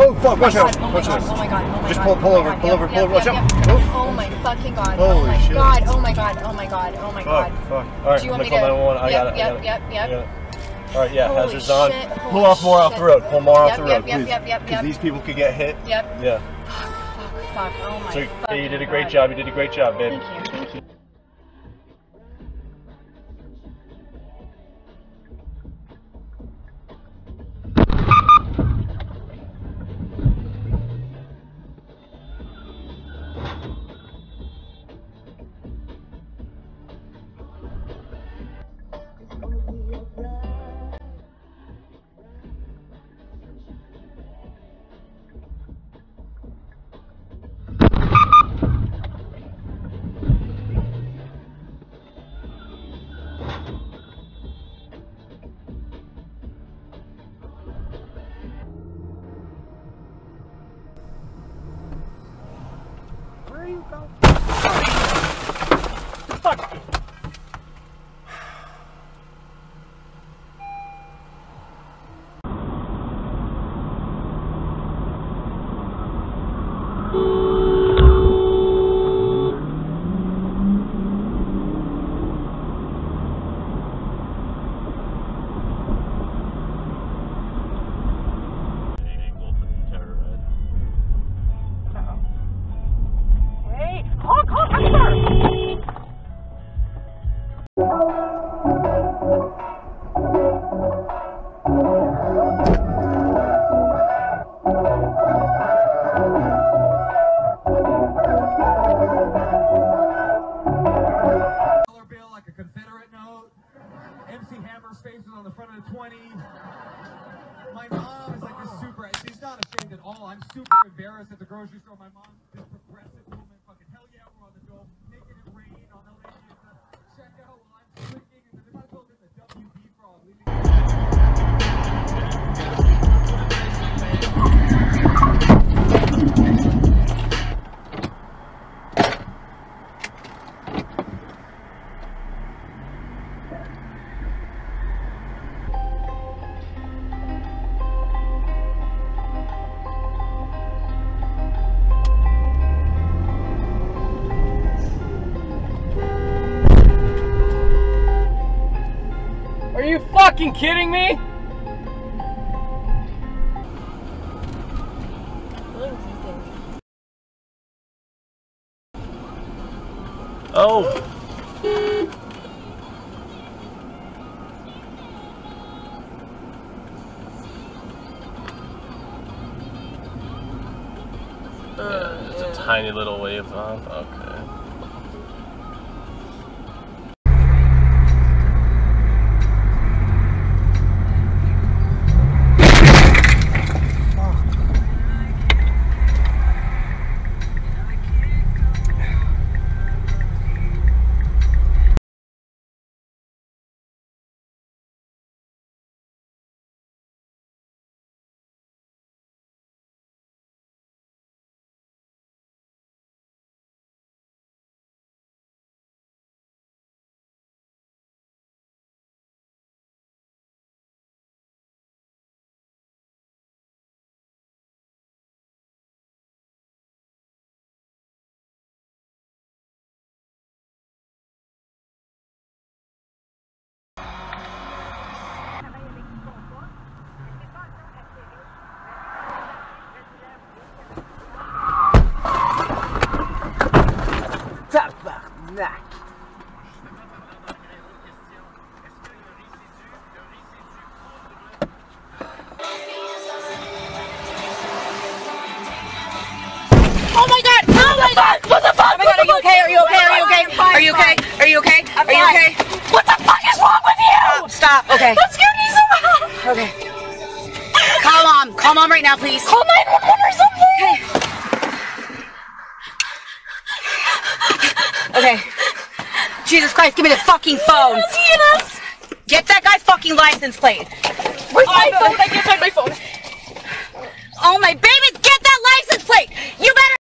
Oh fuck! Watch out! Watch out! this. Oh my god! Oh my Just god! pull over! Pull over! Watch out! Oh my fucking god! Holy oh my shit. god! Oh my god! Oh my god! Oh my god! Fuck! All right, Do you want me call to? 911. I got it. Yep. All right, yeah. Holy Hazards on. shit, Pull off more off the road. Pull more off the road, please. Yep. Because these people could get hit. Yep. Yeah. Fuck. Oh my. So fucking you did a god. great job. You did a great job, babe. Thank you. Where you go? Fuck you. Like a Confederate note. MC Hammer's face is on the front of the 20. My mom is like this super, she's not ashamed at all. I'm super embarrassed at the grocery store. My mom's this progressive woman, fucking hell yeah, we're on the dome, making it rain on the lady at the checkout while I'm drinking, and then they might as well in the WB for all leaving. Are you fucking kidding me? Oh. Yeah, just a tiny little wave on. Okay. Tabarnak. Oh my god! Oh my god! What the fuck? Oh my god! Are you okay? Are you okay? Are you okay? Are you okay? Are you okay? Are you okay? What the fuck is wrong with you? Stop. Okay. That scared me so much. Okay. Call mom. Call mom right now, please. Call 911 or something. Okay. Jesus Christ! Give me the fucking phone. Get that guy fucking license plate. Where's my phone? I can't find my phone. Oh my baby! Get that license plate. You better.